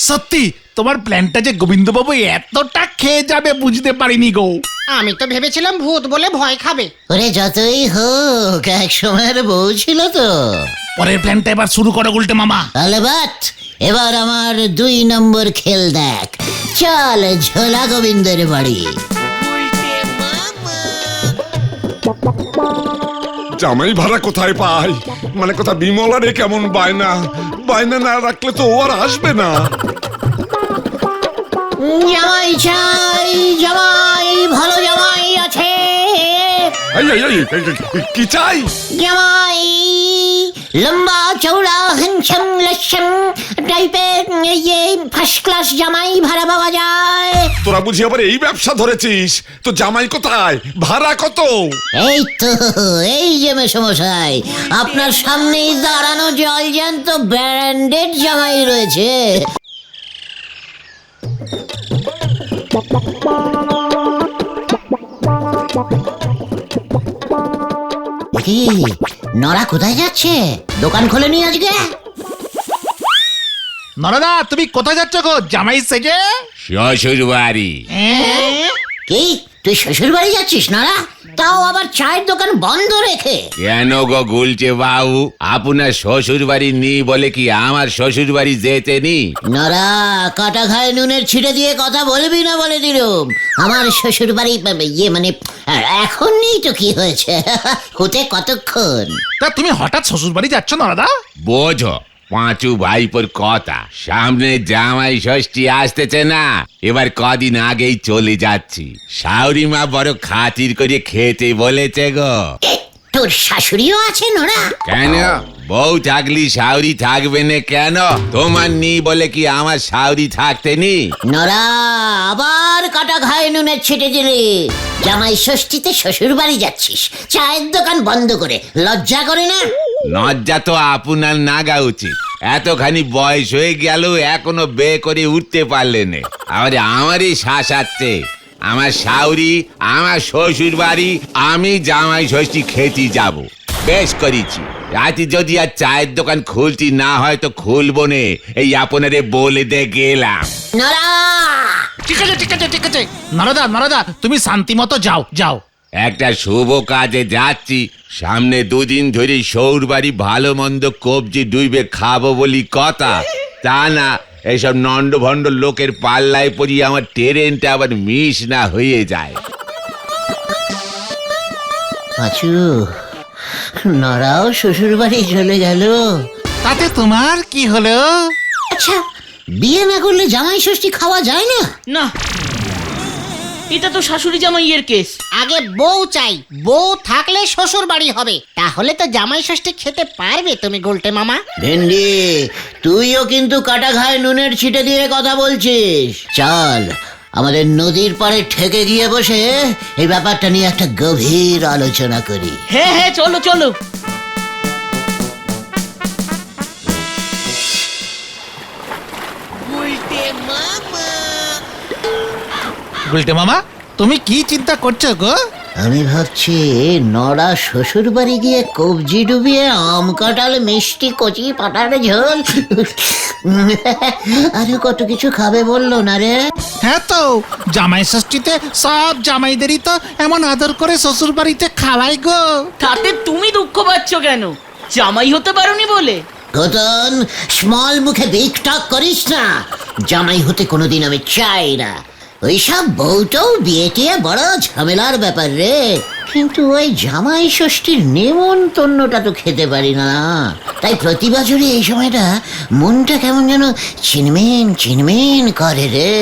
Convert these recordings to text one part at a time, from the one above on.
সত্যি তোমার প্ল্যানটা যে গোবিন্দবাবু এতটা খেয়ে যাবে বুঝতে পারিনি গো। আমি তো ভেবেছিলাম ভূত বলে ভয় খাবে। ওরে যতই হোক এক সময়ের বউ ছিল তো। পরের প্ল্যানটা এবার শুরু করো গুলটে মামা। আলেবাত এবার আমার 2 নম্বর খেল দেখ। চল ঝোলা গোবিন্দের বাড়ি। জামাই ভাড়া কোথায় পাই? মানে কথা বিমলারে কেমন বায়না, বায়না না রাখলে তো ও আর আসবে না। জামাই চাই, জামাই ভালো জামাই আছে। কি চাই? জামাই লম্বা চৌড়া হ্যান্ডসাম লস্যম টাইপের ফার্স্ট ক্লাস জামাই ভাড়া পাওয়া যায়। তোরা বুঝি আবার এই ব্যবসা ধরেছিস? তো জামাই কোথায়, ভাড়া কত? এই তো এই যে মেসমশাই, আপনার সামনেই দাঁড়ানো জলজ্যান্ত ব্র্যান্ডেড জামাই রয়েছে। কি নরা কোথায় যাচ্ছে? দোকান খোলেনি আজকে? নরদা তুমি কোথায় যাচ্ছ গো জামাই সেজে? শ্বশুর বাড়ি। কি তুই শ্বশুর বাড়ি যাচ্ছিস নরা? তাও আবার চায়ের দোকান বন্ধ রেখে? কেন গো গুলছে বাবু, আপনার শ্বশুর বাড়ি নি বলে কি আমার শ্বশুর বাড়ি যেতে নি? নরা কাটা ঘায়ে নুনের ছিটে দিয়ে কথা বলবি না বলে দিলুম। আমার শ্বশুর বাড়ি মানে এখন নেই তো কি হয়েছে, হতে কতক্ষণ। তা তুমি হঠাৎ শ্বশুর বাড়ি যাচ্ছ নরদা? বোঝো পাঁচু ভাইপোর কথা, সামনে জামাই ষষ্ঠী আসতেছে না, এবার কদিন আগেই চলে যাচ্ছি। শাশুড়ি মা বড় খাতির করে খেতে বলেছে গো। তোর শাশুড়িও আছে নরা? কেন বউ থাকলি শাশুড়ি থাকবে না কেন? তোমার নি বলে কি আমার শাশুড়ি থাকতে নি? নরা আবার কাটা ঘায়ে নুনের ছিটে দিলি। জামাই ষষ্ঠীতে শ্বশুর বাড়ি যাচ্ছিস চায়ের দোকান বন্ধ করে, লজ্জা করে না? লজ্জা তো আপনার নাগা উচিত। এতখানি বয়স হয়ে গেল এখনো বে করে উঠতে পারলে না। আবার আমারই শাসাচ্ছে, আমার শাশুড়ি, আমার শ্বশুর বাড়ি, আমি জামাই ষষ্ঠী খেতে যাব। বেশ করেছি, রাতে যদি আর চায়ের দোকান খুলতি না হয় তো খুলবো নে, এই আপনারে বলে দে গেলাম। নরা ঠিক আছে ঠিক আছে ঠিক আছে নরদা নরদা তুমি শান্তি মতো যাও যাও। একটা শুভ কাজে যাচ্ছি, সামনে 2 দিন ধরে সৌর বাড়ি ভালো মন্দ কবজি ডুইবে খাবো বলি কথা, তা না এইসব নন্ড ভণ্ড লোকের পাল্লায় পড়ি আমার ট্রেনটা আবার মিস না হয়ে যায়। পাঁচু নরাও শ্বশুর বাড়ি চলে গেল। তাতে তোমার কি হলো? আচ্ছা বিয়ে না করলে জামাই ষষ্ঠী খাওয়া যায় না? না, এটা তো শাশুড়ি জামাইয়ের কেস। আগে বউ চাই, বউ থাকলে শ্বশুর বাড়ি হবে, তাহলে তো জামাই ষষ্ঠী খেতে পারবে তুমি গোলটে মামা। ভেন্ডি তুইও কিন্তু কাটা ঘায়ে নুনের ছিটে দিয়ে কথা বলছিস। চল আমাদের নদীর পাড়ে ঠেকে গিয়ে বসে এই ব্যাপারটা নিয়ে একটা গভীর আলোচনা করি। হ্যাঁ হ্যাঁ চলো চলো। গুলটে মামা তুমি কি চিন্তা করছো গো? আমি ভাবছি নড়া শ্বশুর বাড়ি গিয়ে কবজি ডুবিয়ে আম কাঁঠাল মিষ্টি কচি পাটার ঝোল আরে কত কিছু খাবে বললো না রে। হ্যাঁ তো জামাই ষষ্ঠীতে সব জামাইদেরই তো এমন আদর করে শ্বশুর বাড়িতে খাওয়াই গো। তাতে তুমি দুঃখ পাচ্ছ কেন? জামাই হতে পারোনি বলে? ঘটন স্মল মুখে বিগ টক করিস না। জামাই হতে কোনোদিন আমি চাই না। ওইসব বউটাও বিয়ে টিয়ে বড় ঝামেলার ব্যাপার রে। কিন্তু ওই জামাই ষষ্ঠীর নেমন্তন্নটা তো খেতে পারি না, তাই প্রতি বছরই এই সময়টা মনটা কেমন যেন চিনমিন চিনমিন করে রে।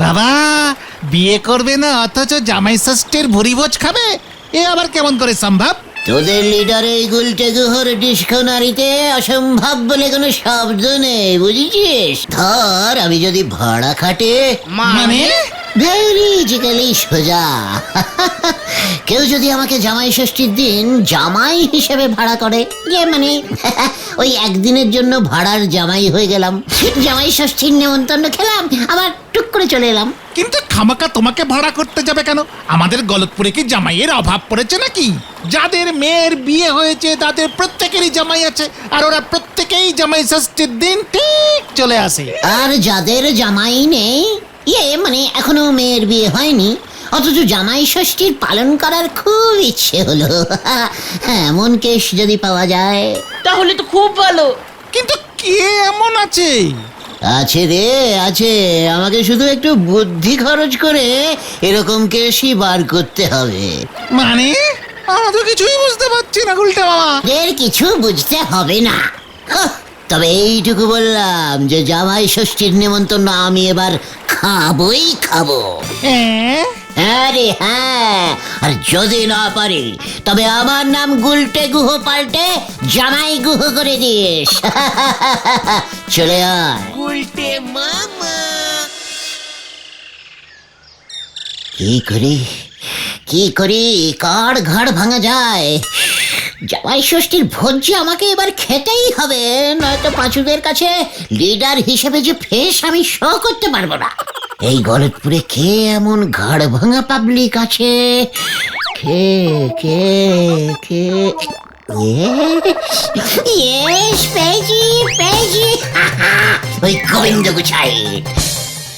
বাবা বিয়ে করবে না অথচ জামাই ষষ্ঠীর ভুরিভোজ খাবে, এ আবার কেমন করে সম্ভব? তোদের লিডার এই গুলটে গুহর ডিসকোনারিতে অসম্ভব বলে কোনো শব্দ নেই, বুঝেছিস? ধর আমি যদি ভাড়া খাটে মানে ভেরিজিক্যালি সোজা। কেউ যদি আমাকে জামাই ষষ্ঠীর দিন জামাই হিসেবে ভাড়া করে, মানে ওই একদিনের জন্য ভাড়ার জামাই হয়ে গেলাম, জামাই ষষ্ঠীর নেমন্তন্ন খেলাম, আবার টুক করে চলে এলাম। কিন্তু খামাকা তোমাকে ভাড়া করতে যাবে কেন? আমাদের গলতপুরে কি জামাইয়ের অভাব পড়েছে নাকি? যাদের মেয়ের বিয়ে হয়েছে তাদের প্রত্যেকেরই জামাই আছে, আর ওরা প্রত্যেকেই জামাই ষষ্ঠীর দিন ঠিক চলে আসে। আর যাদের জামাই নেই, মানে এখনো মেয়ের বিয়ে হয়নি, অথচ জামাই ষষ্ঠীর পালন করার খুব ইচ্ছে হলো, এমন কেস যদি পাওয়া যায়। তাহলে তো খুব ভালো। কিন্তু কে এমন আছে? আছে রে, আছে। আমাকে শুধু একটু বুদ্ধি খরচ করে এরকম কেসই বার করতে হবে। মানে আমরা তো কিছুই বুঝতে পারছি না গুলটে মামা। এর কিছু বুঝতে হবে না, তবে এইটুকু বললাম যে জামাই ষষ্ঠীর নেমন্তন্ন আমি এবার খাবই খাবো। হ্যাঁ, আরে হ্যাঁ, আর যদি না পারি তবে আমার নাম গুলটে গুহ পাল্টে জামাই গুহ করে দিস। চলে আয়। কি করি কার ঘাড় ভাঙা যায়? জামাই ষষ্ঠীর ভোজ যে আমাকে এবার খেতেই হবে, নয়তো পাঁচুদের কাছে লিডার হিসেবে যে ফেস আমি শো করতে পারবো না। এই গলতপুরে কে এমন ঘাড় ভাঙা পাবলিক আছে? কে কে কে? পেয়েছি ওই গোবিন্দ গুছাই।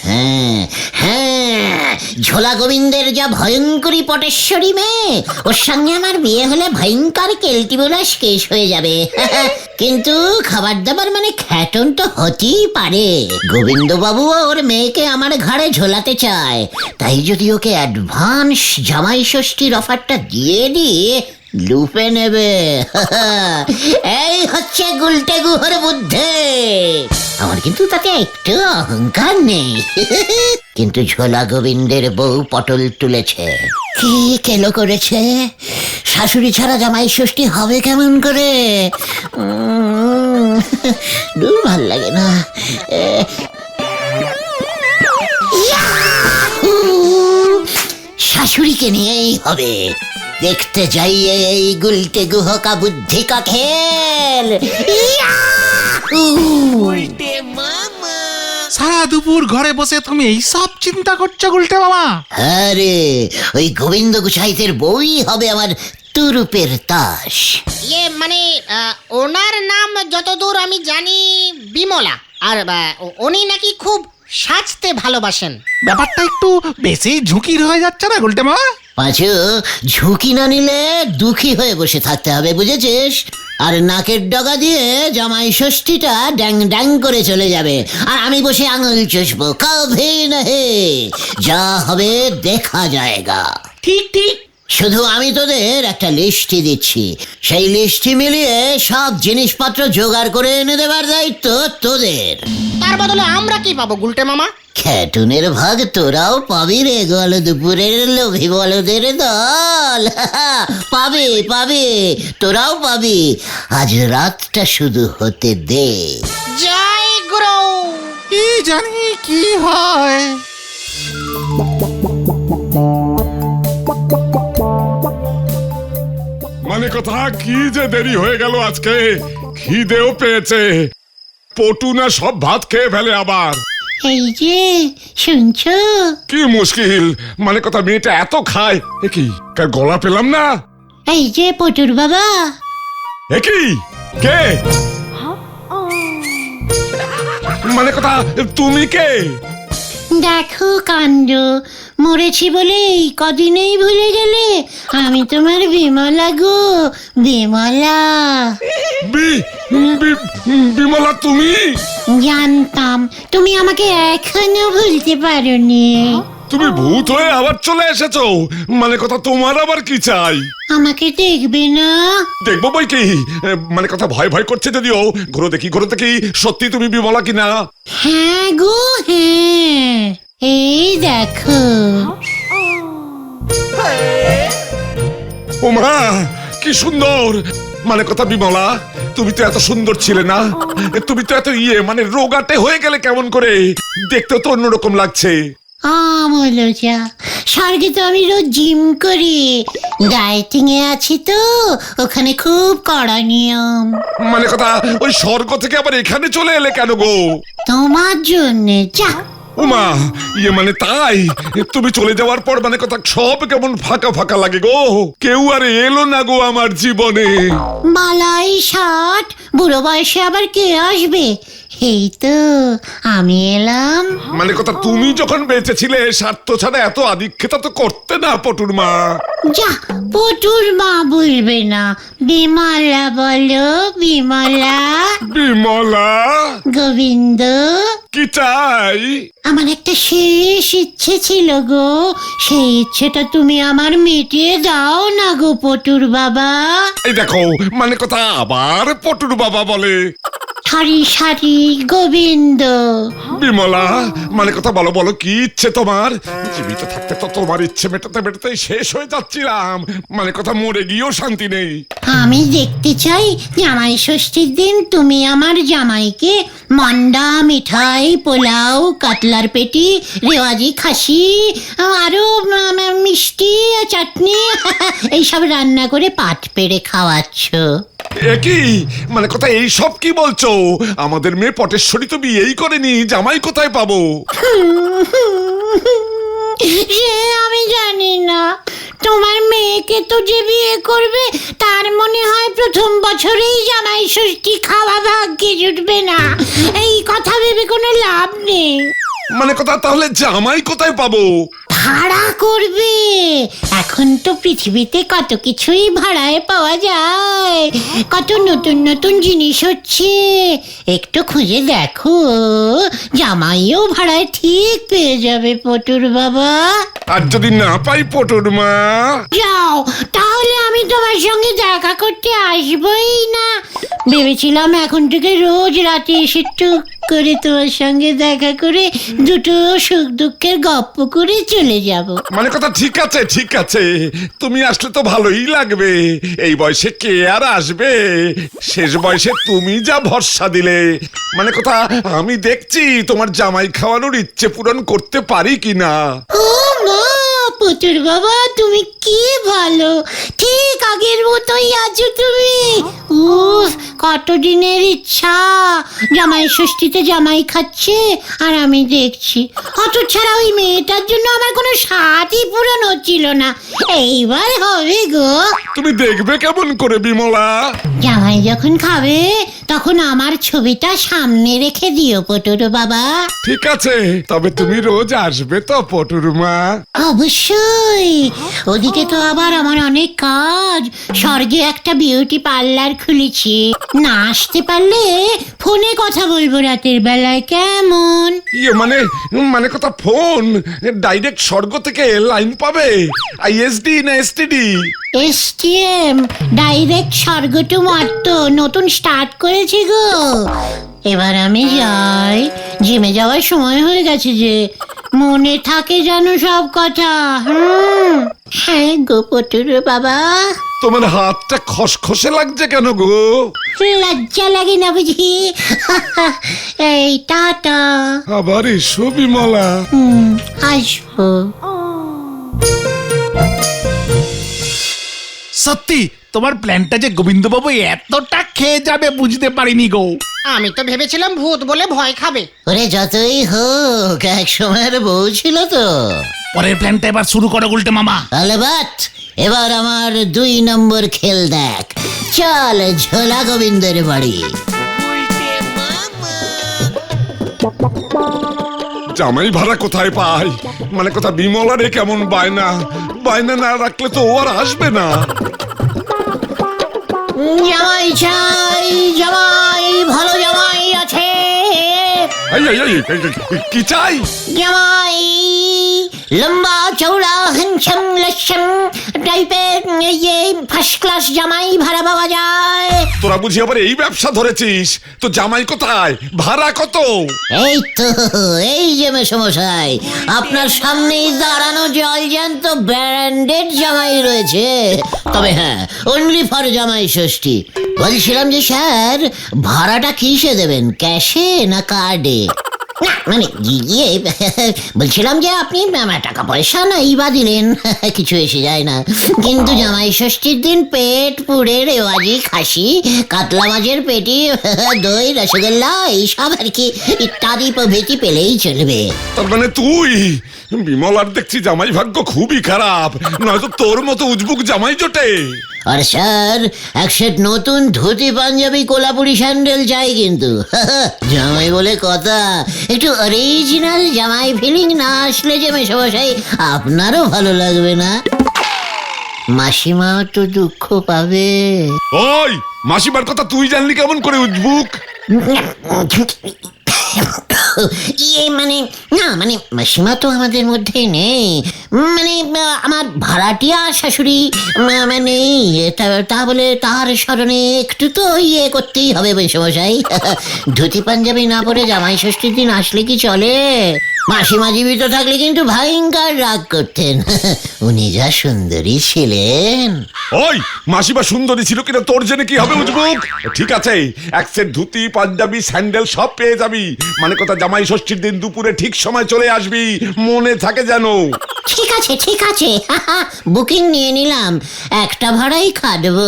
হ্যাঁ হ্যাঁ, ঝোলা গোবিন্দের যা ভয়ঙ্করী পটেশ্বরী মেয়ে, ওর সঙ্গে আমার বিয়ে হলে ভয়ঙ্কর কেলটিবোলাস কেস হয়ে যাবে। কিন্তু খাবার দাবার মানে খ্যাটন তো হতেই পারে। গোবিন্দ বাবু ওর মেয়েকে আমার ঘাড়ে ঝোলাতে চায়, তাই যদি ওকে অ্যাডভান্স জামাই ষষ্ঠীর অফারটা দিয়ে দিয়ে লুপে নেবে। এই হচ্ছে গুলটে গুহর বুদ্ধি। আমার কিন্তু তাতে একটু অহংকার নেই। কিন্তু ঝোলা গোবিন্দের বউ পটল তুলেছে, কি কেলো করেছে। শাশুড়ি ছাড়া জামাই ষষ্ঠী হবে কেমন করে? ভাল লাগে না। শাশুড়িকে নিয়েই হবে। দেখতে যাইয়ে এই গুলটে গুহ কা বুদ্ধি কা খেল। সারা দুপুর ঘরে বসে তুমি এই সব চিন্তা করছো গুলটে মামা? আরে ওই গোবিন্দ গুছাইতের বই হবে আমার তুরুপের তাস। মানে ওনার নাম যতদূর আমি জানি বিমলা, আর উনি নাকি খুব সাজতে ভালোবাসেন। ব্যাপারটা একটু বেশি ঝুঁকির হয়ে যাচ্ছে না গুলটে মামা? পাঁচু, ঝুঁকি না নিলে দুঃখী হয়ে বসে থাকতে হবে, বুঝেছিস? আর নাকের ডগা দিয়ে জামাই ষষ্ঠীটা ড্যাং ড্যাং করে চলে যাবে, আর আমি বসে আঙুল চুষবো। কভি নহি, যা হবে দেখা যায়গা। ঠিক ঠিক। শুধু আমি তোদের একটা লিস্টি দিচ্ছি, সেই লিস্টি মিলিয়ে সব জিনিসপত্র জোগাড় করে এনে দেবার দায়িত্ব তোদের। তার বদলে আমরা কি পাবো গুলটে মামা? খ্যাটুনের ভাগ তোরাও পাবি রে, গল দুপুরের লোভী বলদের দল। পাবে পাবে, তোরাও পাবি। আজ রাতটা শুধু হতে দে। জয় গুরু। কি জানি কি হয়। মানে কথা কি যে দেরি হয়ে গেল আজকে, খিদেও পেয়েছে। পটু না সব ভাত খেয়ে ফেলে আবার। এই যে শুনছো, কি মুশকিল, মানে কথা মেয়েটা এত খায়। এ কি, কার গলা পেলাম না। এই যে পটুর বাবা। এ কি, কে? মানে কথা তুমি কে? দেখো কাণ্ড, মরেছি বলে এই কদিনেই ভুলে গেলে? আমি তোমার বিমলা গো, বিমলা। বিমলা তুমি? জানতাম তুমি আমাকে এখনো ভুলতে পারোনি। তুমি ভূত হয়ে আবার চলে এসেছো, মানে কথা তোমার আবার কি চাই? আমাকে দেখবে না? দেখবো বই কি, মানে কথা ভয় ভয় করছে যদিও। ঘুরো দেখি ঘুরো দেখি, সত্যি তুমি বিমলা কিনা? হ্যাঁ গো হ্যাঁ, এই দেখো। ওমা কি সুন্দর, মানে কথা বিমলা তুমি তো এত সুন্দর ছিলে না? তুমি তো এত মানে রোগাটে হয়ে গেলে কেমন করে? দেখতে তো অন্যরকম লাগছে। আমলো যা, স্বর্গে তো আমি রোজ জিম করি, ডায়েটিং এ আছি তো, ওখানে খুব কড়া নিয়ম। মানে কথা, ওই স্বর্গ থেকে আবার এখানে চলে এলে কেন গো? তোমার জন্যে যা। উমা, ইয়ে মানে তাই? তুমি চলে যাওয়ার পর মানে কথা সব কেমন ফাঁকা ফাঁকা লাগে গো। কেউ আর এলো না গো আমার জীবনে। বালাই ষাট, বুড়ো বয়সে আবার কে আসবে? এই তো আমি এলাম। মানে কথা, তুমি যখন বেঁচে ছিলে স্বার্থ ছাড়া এত আদিক্ষেতা তো করতে না পটুর মা। যা, পটুর মা বলবে না, বিমলা বলো, বিমলা। বিমলা, গোবিন্দ, কি চাই? আমার একটা শেষ ইচ্ছে ছিল গো, সেই ইচ্ছেটা তুমি আমার মিটিয়ে দাও না গো পটুর বাবা। এই দেখো, মানে কথা আবার পটুর বাবা বলে। সারি সারি গোবিন্দ। বিমলা, মানে কথা বলো বলো, কি ইচ্ছে তোমার? জীবিত থাকতে তো তোমার ইচ্ছে মেটাতে মেটাতে শেষ হয়ে যাচ্ছিলাম, মানে কথা মরে গিয়েও শান্তি নেই। আমি দেখতে চাই জামাই ষষ্ঠীর দিন তুমি আমার জামাইকে মন্ডা, মিঠাই, পোলাও, কাতলার পেটি, রেওয়াজি খাসি, আরো মিষ্টি, চাটনি এইসব রান্না করে পাট পেড়ে খাওয়াচ্ছ। একই মানে কথা, এই সব কি বলছো? আমাদের মেয়ে পটেশ্বরী তো বিয়েই করেনি, জামাই কোথায় পাবো? সে আমি জানি না, তোমার মেয়েকে তো যে বিয়ে করবে তার মনে হয় প্রথম বছরেই জামাই ষষ্ঠী খাওয়া ভাগ্যে জুটবে না। এই কথা ভেবে কোনো লাভ নেই। মানে কথা, তাহলে জামাই কোথায় পাবো? ভাড়া করবে। এখন তো পৃথিবীতে কত কিছুই ভাড়ায় পাওয়া যায়, কত নতুন নতুন জিনিস হচ্ছে। একটু খুঁজে দেখো, জামাইও ভাড়ায় ঠিক পেয়ে যাবে পটুর বাবা। আর যদি না পাই পটুর মা? যাও, তাহলে আমি তোমার সঙ্গে দেখা করতে আসবই না। ভেবেছিলাম এখন থেকে রোজ রাতে এসে টুক করে তোমার সঙ্গে দেখা করে দুটো সুখ দুঃখের গপ্প করে চলে যাব। মানে কথা, ঠিক আছে ঠিক আছে, তুমি আসলে তো ভালোই লাগবে। এই বয়সে কে আর আসবে? শেষ বয়সে তুমি যা ভরসা দিলে। মানে কথা, আমি দেখছি তোমার জামাই খাওয়ানোর ইচ্ছে পূরণ করতে পারি কিনা। ও মা, পটুর বাবা তুমি কি ভালো, ঠিক আগের মতোই আছো তুমি। উফ, কতদিনের ইচ্ছা, জামাই ষষ্ঠীতে জামাই খাচ্ছে আর আমি দেখছি। অত ছাড়া ওই মেয়েটার জন্য আমার কোনো স্বাদই পূরণ হচ্ছিল না, এইবার হবে গো। তুমি দেখবে কেমন করে বিমলা? জামাই যখন খাবে তখন আমার ছবিটা সামনে রেখে দিও পটুর বাবা। ঠিক আছে, তবে তুমি রোজ আসবে তো পটুর মা? অবশ্যই। ওদিকে তো আবার আমার অনেক কাজ, স্বর্গে একটা বিউটি পার্লার খুলেছি। না আসতে পারলে ফোনে কথা বলবো রাতের বেলায়, কেমন? ইয়ে মানে, মানে কথা ফোন ডাইরেক্ট স্বর্গ থেকে লাইন পাবে? আইএসডি না এসটিডি? এসটিএম, ডাইরেক্ট স্বর্গ টু মর্ত, নতুন স্টার্ট করেছি গো। এবার আমি যাই, জিমে যাওয়ার সময় হয়ে গেছে যে, মনে থাকে যেন সব কথা। হ্যাঁ গো পটুর বাবা। তোমার হাতটা খসখসে লাগছে কেন গো? লজ্জা লাগে না বুঝি? এই টাটা। আবার এসো বিমলা। আসবো। সত্যি তোমার প্ল্যানটা যে গোবিন্দবাবু এতটা খেয়ে যাবে বুঝতে পারিনি গো। আমি তো ভেবেছিলাম ভূত বলে ভয় খাবে। ওরে যতই হোক, এক সময়ের বউ ছিল তো। পরের প্ল্যানটা এবার শুরু করো উল্টে মামা। তাহলে বাট, এবার আমার 2 নম্বর খেল দেখ। চল ঝোলা গোবিন্দের বাড়ি। জামাই ভাড়া কোথায় পাই? মানে কথা, বিমলারে কেমন বায়না, বায়না না রাখলে তো ও আর আসবে না। জামাই চাই, জামাই, ভালো জামাই আছে। কি চাই? জামাই লম্বা চৌড়া হ্যান্ডসাম লস্যম টাইপের, এই ফার্স্ট ক্লাস জামাই ভাড়া পাওয়া যায়। তোরা বুঝি আবার এই ব্যবসা ধরেছিস? তো জামাই কোথায়, ভাড়া কত? এই তো, এই যে মেসমশাই, আপনার সামনেই দাঁড়ানো জলজ্যান্ত ব্র্যান্ডেড জামাই রয়েছে। তবে হ্যাঁ, অনলি ফর জামাই ষষ্ঠী। বলছিলাম যে স্যার, ভাড়াটা কিসে দেবেন, ক্যাশে না কার্ডে? না মানে গিয়ে বলছিলাম যে আপনি টাকা পয়সা নাই বা দিলেন, কিছু এসে যায় না, কিন্তু জামাই ষষ্ঠীর দিন পেট পুড়ে রেওয়াজি খাসি, কাতলা মাছের পেটি, দই, রসগোল্লা এইসব আর কি ইত্যাদি প্রভৃতি পেলেই চলবে। তার মানে তুই বিমলার দেখছি জামাই ভাগ্য খুবই খারাপ, নয়তো তোর মতো উজবুক জামাই জোটে। আর স্যার এক সেট নতুন ধুতি পাঞ্জাবি কোলাপুরি স্যান্ডেল চাই কিন্তু। জামাই বলে কথা, একটু অরিজিনাল জামাই ফিলিং না আসলে যে মেশামশাই আপনারও ভালো লাগবে না। মাসিমাও তো দুঃখ পাবে। ওই মাসিমার কথা তুই জানলি কেমন করে উজবুক? মানে না মানে মাসিমা তো আমাদের মধ্যে নেই, মানে আমার ভাড়াটিয়া শাশুড়ি নেই, তা বলে তার স্মরণে একটু তো করতেই হবে মেশামশাই। ধুতি পাঞ্জাবি না পরে জামাই ষষ্ঠীর দিন আসলে কি চলে? মাসিমা জীবিত থাকলে কিন্তু ভয়ঙ্কর রাগ করতেন, উনি যা সুন্দরী ছিলেন। ওই মাসিমা সুন্দরী ছিল কিনা তোর জেনে কি হবে উজবুক? ঠিক আছে, এক সেট ধুতি পাঞ্জাবি স্যান্ডেল সব পেয়ে যাবি, মানে কথা জামাই ষষ্ঠীর দিন দুপুরে ঠিক সময় চলে আসবি, মনে থাকে যেন। ঠিক আছে ঠিক আছে, বুকিং নিয়ে নিলাম, একটা ভাড়াই খাটবো,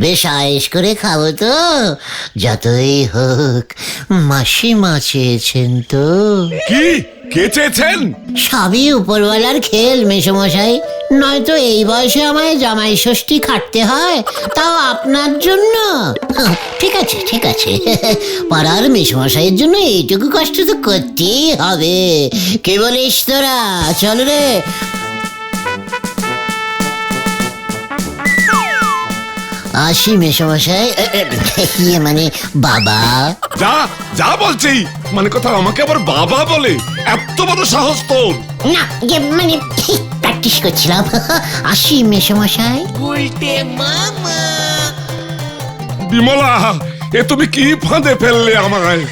বেশ আয়েশ করে খাবো তো, যতই হোক মাসিমা চেয়েছেন তো। কি কে চেয়েছেন? সবই উপরওয়ালার খেল মেশামশাই, নয়তো এই বয়সে আমায় জামাই ষষ্ঠী খাটতে হয়, তাও আপনার জন্য। ঠিক আছে ঠিক আছে, পাড়ার মেশামশাইয়ের জন্য এইটুকু কষ্ট তো করতেই হবে। কে বলিস তোরা? চল রে। আসি মেশামশাই, মানে বাবা। যা যা বলছি, মানে কথা আমাকে আবার বাবা বলে? এত বড় সাহস তোর? না মানে প্র্যাকটিস করছিলাম। আসি মেশামশাই। বিমলা, এ তুমি কি ফাঁদে ফেললে আমায়?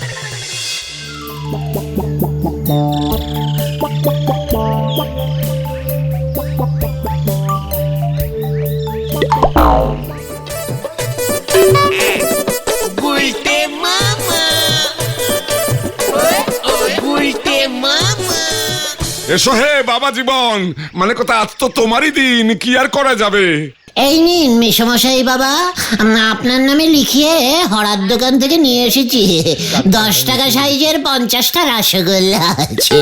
এসো হে বাবা জীবন, মানে কথা আজ তো তোমারই দিন, কি আর করা যাবে। এই নিন মেশামশাই বাবা, আপনার নামে লিখিয়ে হরার দোকান থেকে নিয়ে এসেছি। 10 টাকা সাইজের 50টা রসগোল্লা আছে।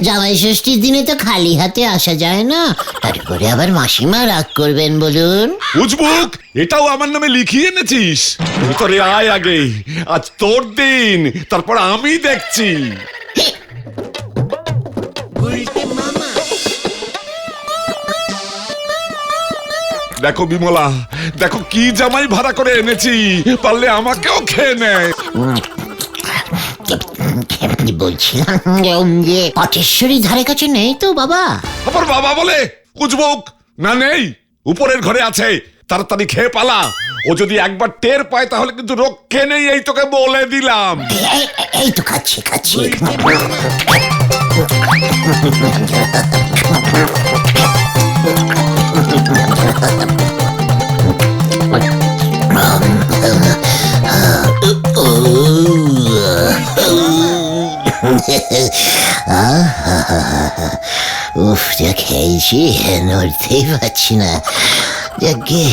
জামাই ষষ্ঠীর দিনে তো খালি হাতে আসা যায় না, তারপরে আবার মাসিমা রাগ করবেন বলুন। উজবুক, এটাও আমার নামে লিখিয়ে এনেছিস? ভিতরে আয় আগে, আজ তোর দিন, তারপর আমি দেখছি। দেখো বিমলা, দেখো কি জামাই ভাড়া করে এনেছি, পারলে আমাকেও খেয়ে নেয়। বলছিলাম যে পটেশ্বরী ধারে কাছে নেই তো বাবা? আবার বাবা বলে? উজবুক, না নেই, উপরের ঘরে আছে, তাড়াতাড়ি খেয়ে পালা। ও যদি একবার টের পায় তাহলে কিন্তু রক্ষে নেই, এই তোকে বলে দিলাম। এই তো খাচ্ছি খাচ্ছি। উফ, যা খেয়েছি নড়তেই পারছি না। যাকে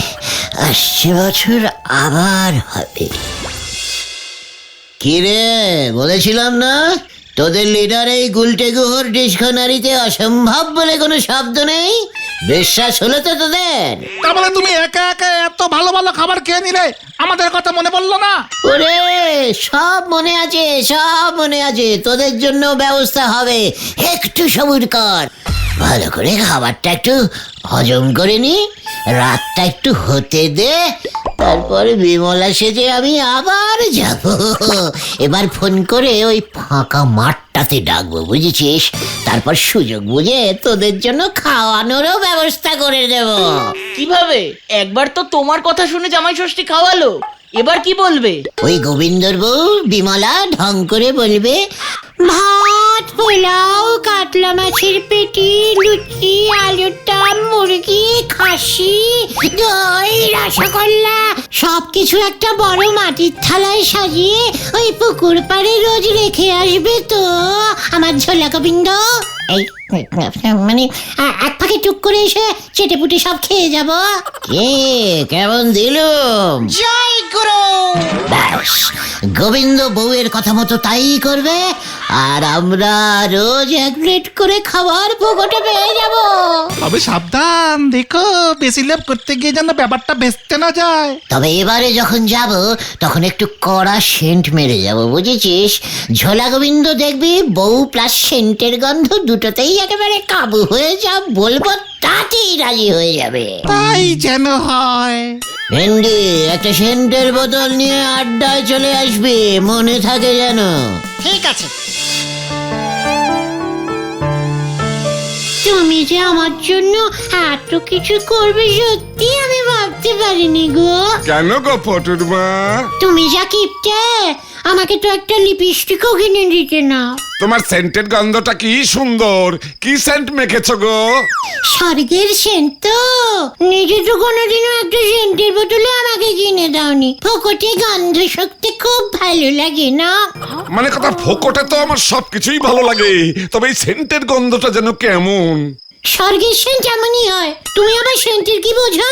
আসছে বছর আবার হবে। কিরে, বলেছিলাম না তোদের লিডার এই গুলটে গুহর ডিকশনারিতে অসম্ভব বলে কোনো শব্দ নেই? বিশ্বাস হলো তো তোদের? তার মানে তুমি একা একা এত ভালো ভালো খাবার খেয়ে নিলে, আমাদের কথা মনে পড়লো না? ওরে, সব মনে আছে, সব মনে আছে, তোদের জন্য ব্যবস্থা হবে, একটু সবুর কর। ভালো করে খাবারটা একটু হজম করে নি, রাতটা একটু হতে দে, তারপরে বিমলা সেজে আমি আবার যাব। এবার ফোন করে ওই ফাঁকা মাঠটাতে ডাকবো, বুঝেছিস? তারপর সুযোগ বুঝে তোদের জন্য খাওয়ানোরও ব্যবস্থা করে দেব। কিভাবে? একবার তো তোমার কথা শুনে জামাই ষষ্ঠী খাওয়ালো, এবার কি বলবে? ওই গোবিন্দর বউ বিমলা ঢং করে বলবে, ভাত পোলাও কাঠ কাতলা মাছের পেটি, লুচি, আলুর দম, মুরগি, খাসি, দই, রসগোল্লা সবকিছু একটা বড় মাটির থালায় সাজিয়ে ওই পুকুর পাড়ে রোজ রেখে আসবে তো আমার ঝোলা গোবিন্দ। এই মানে এক ফাঁকে টুক করে এসে চেটে পুটে সব খেয়ে যাব। কে কেমন দিলুম? জয় গুরু। ব্যাস, গোবিন্দ বউয়ের কথা মতো তাই করবে, আর আমরা রোজ এক প্লেট করে খাবার পুকুরে পেয়ে যাব। তবে সাবধান, দেখো বেশি লাভ করতে গিয়ে যেন ব্যাপারটা ভেস্তে না যায়। তবে এবারে যখন যাব তখন একটু কড়া সেন্ট মেরে যাব, বুঝেছিস? ঝোলা গোবিন্দ দেখবি বউ প্লাস সেন্টের গন্ধ দুটোতেই একেবারে কাবু হয়ে যা বলবো তাতেই রাজি হয়ে যাবে। তাই যেন হয়। ভেন্ডি, একটা সেন্টের বোতল নিয়ে আড্ডায় চলে আসবি, মনে থাকে যেন। ঠিক আছে। তুমি যে আমার জন্য এত কিছু করবে সত্যি আমি ভাবতে পারিনি গো। কেন গো পটুর মা? তুমি যা কিপটে, আমাকে তো একটা লিপস্টিকও কিনে দিতে না। তোমার সেন্টের গন্ধটা কি সুন্দর, কি সেন্ট মেখেছো গো? স্বর্গের সেন্ট তো, নিজে তো কোনোদিনও একটা সেন্টের বোতলে আমাকে কিনে দাওনি। ফোকটে গন্ধ শক্তি খুব ভালো লাগে না। মানে কথা ফোকটে তো আমার সবকিছুই ভালো লাগে, তবে এই সেন্টের গন্ধটা যেন কেমন। স্বর্গের সেন্ট এমনই হয়, তুমি আবার সেন্টের কি বোঝো?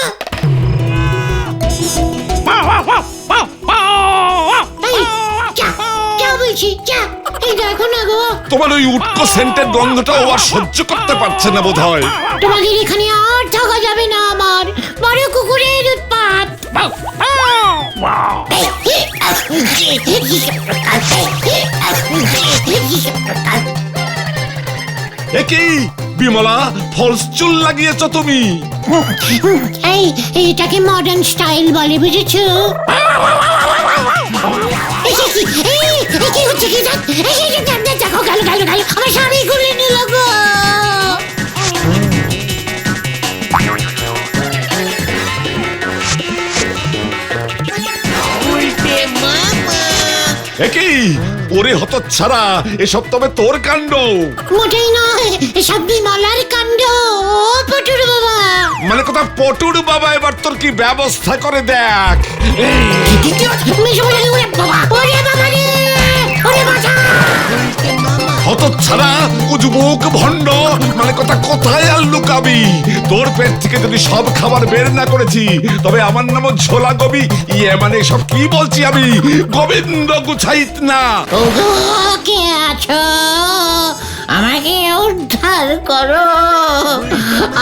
এই, যা, যা বলছি, যা। এই দেখো না গো, তোমার ওই উটকো সেন্টের গন্ধটা ও আর সহ্য করতে পারছে না বোধহয়। তোমাদের এখানে আর থাকা যাবে না আমার, বড় কুকুরের উৎপাত। এ কি বিমলা, ফলস চুল লাগিয়েছো তুমি? এই এটাকে মডার্ন স্টাইল বলে, বুঝেছো? কি হচ্ছে কি? দেখো গেল গেল গেল, আমার স্বামী গুলি নিল গো। এ কি ওরে হতচ্ছাড়া, এসব তবে তোর কাণ্ড? মোটেই নয়, এসব বিমলার কাণ্ড। ও পটুর বাবা, মানে কথা পটুর বাবা এবার তোর কি ব্যবস্থা করে দেখ। মেশো ওরে বাবা, ওরে বাবা রে, ওরে বাবা। হতচ্ছাড়া উজবুক ভণ্ড, মানে কথা কোথায় আর লুকাবি? তোর পেট থেকে যদি সব খাবার বের না করেছি তবে আমার নাম ঝোলা গবি, ইয়ে মানে সব কি বলছি আমি, গোবিন্দ গুছাইত না। ওগো, কে আছো? আমাকে উদ্ধার করো,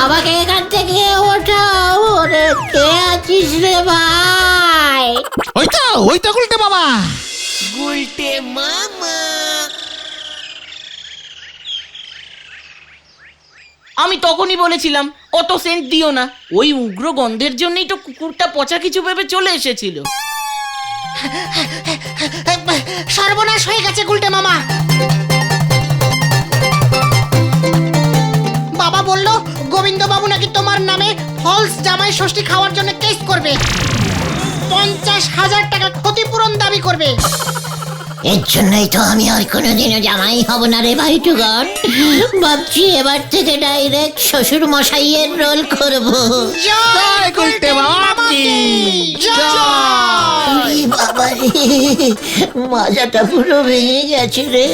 আমাকে এখান থেকে ওঠাও। ওরে কে আছিস রে ভাই? ওই তো গুলটে মামা। আমি তখনই বলেছিলাম অত সেন্ট দিও না, ওই উগ্র গন্ধের জন্যই তো কুকুরটা পচা কিছু ভেবে চলে এসেছিল। সর্বনাশ হয়ে গেছে গুলটে মামা। বাবা বলল গোবিন্দ বাবু নাকি তোমার নামে ফলস জামাই ষষ্ঠী খাওয়ার জন্য কেস করবে, 50,000 টাকা ক্ষতিপূরণ দাবি করবে। এর জন্যই তো আমি আর কোনোদিনও জামাই হব না রে ভাইটুগণ। ভাবছি এবার থেকে ডাইরেক্ট শ্বশুর মশাইয়ের রোল করবো। জয় গুলটে মামা কি জয়। বাবা রে, মাজাটা পুরো ভেঙে গেছে রে।